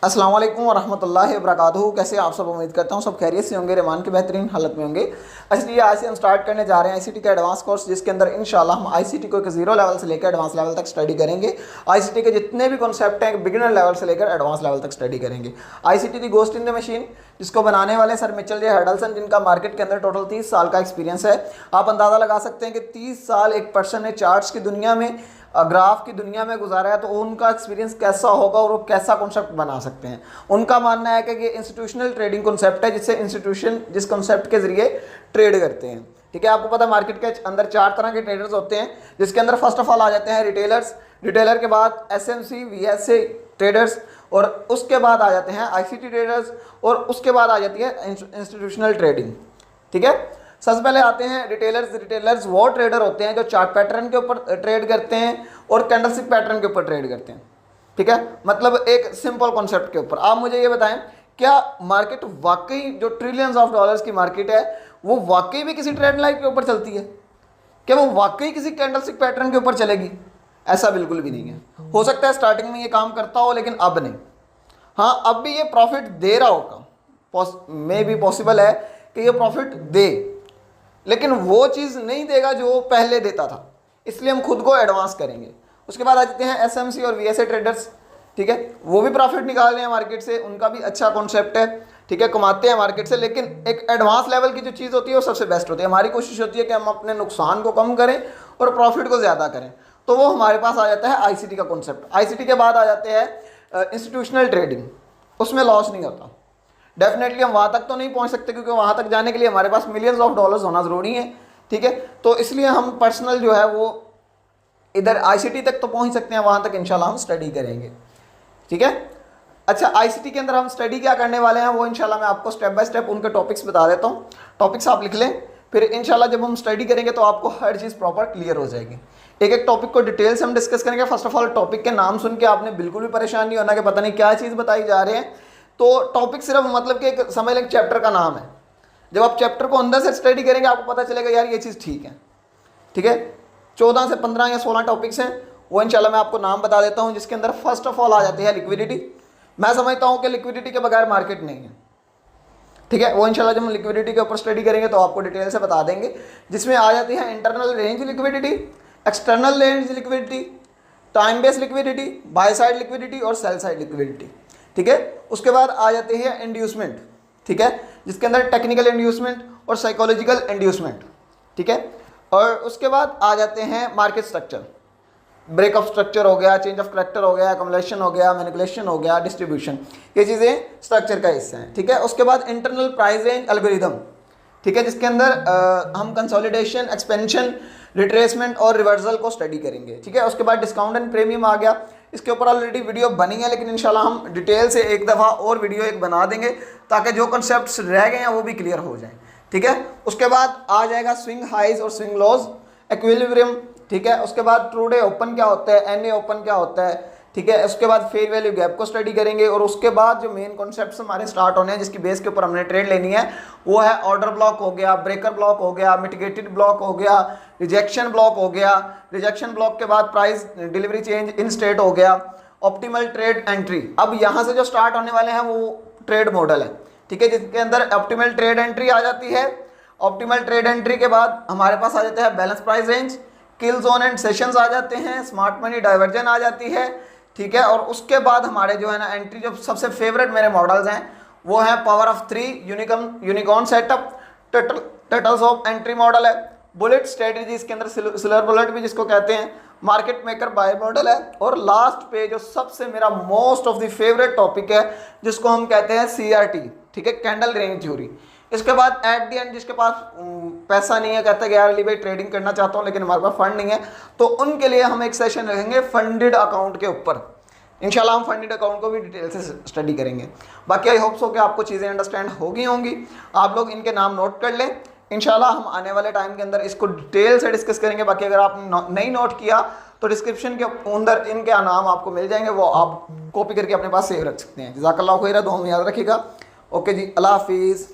अस्सलाम वालेकुम वरहमतुल्लाहि वबरकातुहू। कैसे आप सब, उम्मीद करता हूँ सब खैरियत से होंगे, रहमान की बेहतरीन हालत में होंगे। इसलिए आज से हम स्टार्ट करने जा रहे हैं आईसीटी का एडवांस कोर्स, जिसके अंदर इंशाल्लाह हम आईसीटी को एक जीरो लेवल से लेकर एडवांस लेवल तक स्टडी करेंगे। आईसीटी के जितने भी कॉन्सेप्ट हैं बिगिनर लेवल से लेकर एडवांस लेवल तक स्टडी करेंगे। ICT the ghost in the machine, जिसको बनाने वाले सर मिचेल जे हडल्सन, जिनका मार्केट के अंदर टोटल 30 साल का एक्सपीरियंस है। आप अंदाज़ा लगा सकते हैं कि 30 साल एक पर्सन ने चार्ट्स की दुनिया में, ग्राफ की दुनिया में गुजारा है, तो उनका एक्सपीरियंस कैसा होगा और वो कैसा कॉन्सेप्ट बना सकते हैं। उनका मानना है कि ये इंस्टीट्यूशनल ट्रेडिंग कॉन्सेप्ट है, जिससे इंस्टीट्यूशन जिस कॉन्सेप्ट के जरिए ट्रेड करते हैं। ठीक है, आपको पता है मार्केट के अंदर 4 तरह के ट्रेडर्स होते हैं, जिसके अंदर फर्स्ट ऑफ ऑल आ जाते हैं रिटेलर्स, रिटेलर के बाद एसएमसी वीएसए ट्रेडर्स, और उसके बाद आ जाते हैं आईसीटी ट्रेडर्स, और उसके बाद आ जाती है इंस्टीट्यूशनल ट्रेडिंग। ठीक है, सबसे पहले आते हैं रिटेलर्स। रिटेलर्स वो ट्रेडर होते हैं जो चार्ट पैटर्न के ऊपर ट्रेड करते हैं और कैंडलस्टिक पैटर्न के ऊपर ट्रेड करते हैं। ठीक है, मतलब एक सिंपल कॉन्सेप्ट के ऊपर। आप मुझे ये बताएं, क्या मार्केट वाकई जो ट्रिलियंस ऑफ डॉलर्स की मार्केट है वो वाकई भी किसी ट्रेंड लाइन के ऊपर चलती है? क्या वो वाकई किसी कैंडलस्टिक पैटर्न के ऊपर चलेगी? ऐसा बिल्कुल भी नहीं है। हो सकता है स्टार्टिंग में ये काम करता हो, लेकिन अब नहीं। हाँ, अब भी ये प्रॉफिट दे रहा होगा, मे भी पॉसिबल है कि ये प्रॉफिट दे, लेकिन वो चीज़ नहीं देगा जो पहले देता था। इसलिए हम खुद को एडवांस करेंगे। उसके बाद आ जाते हैं एसएमसी और वीएसए ट्रेडर्स। ठीक है, वो भी प्रॉफिट निकाल रहे हैं मार्केट से, उनका भी अच्छा कॉन्सेप्ट है। ठीक है, कमाते हैं मार्केट से, लेकिन एक एडवांस लेवल की जो चीज़ होती है वो सबसे बेस्ट होती है। हमारी कोशिश होती है कि हम अपने नुकसान को कम करें और प्रॉफिट को ज़्यादा करें, तो वो हमारे पास आ जाता है आईसीटी का कॉन्सेप्ट। आईसीटी के बाद आ जाते हैं इंस्टीट्यूशनल ट्रेडिंग, उसमें लॉस नहीं होता। डेफिनेटली हम वहाँ तक तो नहीं पहुँच सकते, क्योंकि वहाँ तक जाने के लिए हमारे पास मिलियंस ऑफ डॉलर्स होना ज़रूरी है। ठीक है, तो इसलिए हम पर्सनल जो है वो इधर आईसीटी तक तो पहुँच सकते हैं, वहाँ तक इंशाल्लाह हम स्टडी करेंगे। ठीक है, अच्छा, आईसीटी के अंदर हम स्टडी क्या करने वाले हैं वो इंशाल्लाह मैं आपको स्टेप बाय स्टेप उनके टॉपिक्स बता देता हूँ। टॉपिक्स आप लिख लें, फिर इंशाल्लाह जब हम स्टडी करेंगे तो आपको हर चीज़ प्रॉपर क्लियर हो जाएगी। एक एक टॉपिक को डिटेल से हम डिस्कस करेंगे। फर्स्ट ऑफ ऑल, टॉपिक के नाम सुन के आपने बिल्कुल भी परेशान नहीं होना कि पता नहीं क्या चीज़ बताई जा रहे हैं। तो टॉपिक सिर्फ मतलब कि एक समझ लें चैप्टर का नाम है। जब आप चैप्टर को अंदर से स्टडी करेंगे आपको पता चलेगा यार ये चीज़ ठीक है। ठीक है, 14 से 15 या 16 टॉपिक्स हैं, वो इंशाल्लाह मैं आपको नाम बता देता हूँ, जिसके अंदर फर्स्ट ऑफ ऑल आ जाती है लिक्विडिटी। मैं समझता हूँ कि लिक्विडिटी के बगैर मार्केट नहीं है। ठीक है, वो इंशाल्लाह जब हम लिक्विडिटी के ऊपर स्टडी करेंगे तो आपको डिटेल से बता देंगे, जिसमें आ जाती है internal range liquidity, external range liquidity, time based liquidity, by side liquidity और सेल साइड लिक्विडिटी। ठीक है, उसके बाद आ जाती है इंड्यूसमेंट। ठीक है, जिसके अंदर टेक्निकल इंड्यूसमेंट और साइकोलॉजिकल इंड्यूसमेंट। ठीक है, और उसके बाद आ जाते हैं मार्केट स्ट्रक्चर, ब्रेकअप स्ट्रक्चर हो गया, चेंज ऑफ करैक्टर हो गया, अकोमोलेशन हो गया, मैनिपुलेशन हो गया, डिस्ट्रीब्यूशन, ये चीज़ें स्ट्रक्चर का हिस्सा हैं। ठीक है, उसके बाद इंटरनल प्राइस रेंज एल्गोरिथम। ठीक है, जिसके अंदर हम कंसोलिडेशन, एक्सपेंशन, रिट्रेसमेंट और रिवर्सल को स्टडी करेंगे। ठीक है, उसके बाद डिस्काउंट एंड प्रीमियम आ गया। इसके ऊपर ऑलरेडी वीडियो बनी है, लेकिन इंशाल्लाह हम डिटेल से एक दफ़ा और वीडियो एक बना देंगे, ताकि जो कॉन्सेप्ट्स रह गए हैं वो भी क्लियर हो जाएं। ठीक है, उसके बाद आ जाएगा स्विंग हाइज और स्विंग लॉज, इक्विलिब्रियम। ठीक है, उसके बाद ट्रू डे ओपन क्या होता है, एनए ओपन क्या होता है। ठीक है, उसके बाद फेयर वैल्यू गैप को स्टडी करेंगे, और उसके बाद जो मेन कॉन्सेप्ट्स हमारे स्टार्ट होने हैं, जिसकी बेस के ऊपर हमने ट्रेड लेनी है, वो है ऑर्डर ब्लॉक हो गया, ब्रेकर ब्लॉक हो गया, मिटिगेटेड ब्लॉक हो गया, रिजेक्शन ब्लॉक हो गया। रिजेक्शन ब्लॉक के बाद price delivery change in state हो गया, ऑप्टिमल ट्रेड एंट्री। अब यहाँ से जो स्टार्ट होने वाले हैं वो ट्रेड मॉडल है। ठीक है, जिसके अंदर ऑप्टिमल ट्रेड एंट्री आ जाती है। ऑप्टिमल ट्रेड एंट्री के बाद हमारे पास आ जाता है balance price range, kill zone and sessions आ जाते हैं, स्मार्ट मनी डाइवर्जन आ जाती है। ठीक है, और उसके बाद हमारे जो है ना एंट्री, जो सबसे फेवरेट मेरे मॉडल्स हैं वो है power of 3, unicorn setup, turtles of entry model है, बुलेट स्ट्रेटजी, इसके अंदर सिल्वर बुलेट भी जिसको कहते हैं, मार्केट मेकर बाय मॉडल है, और लास्ट पे जो सबसे मेरा most of the favourite topic है, जिसको हम कहते हैं सीआरटी। ठीक है, कैंडल रेंज थ्योरी। इसके बाद एट दी एंड जिसके पास पैसा नहीं है, कहता है कि यार अली भाई ट्रेडिंग करना चाहता हूँ लेकिन हमारे पास फंड नहीं है, तो उनके लिए हम एक सेशन रखेंगे फंडेड अकाउंट के ऊपर। इंशाल्लाह हम फंडेड अकाउंट को भी डिटेल से स्टडी करेंगे। बाकी आई होप सो कि आपको चीज़ें अंडरस्टैंड होगी होंगी। आप लोग इनके नाम नोट कर लें, इंशाल्लाह हम आने वाले टाइम के अंदर इसको डिटेल से डिस्कस करेंगे। बाकी अगर आपने नहीं नोट किया तो डिस्क्रिप्शन के अंदर इनके नाम आपको मिल जाएंगे, वो आप कॉपी करके अपने पास सेव रख सकते हैं। जज़ाकल्लाहु खैर, दुआ में याद रखिएगा। ओके जी, अल्लाह हाफिज़।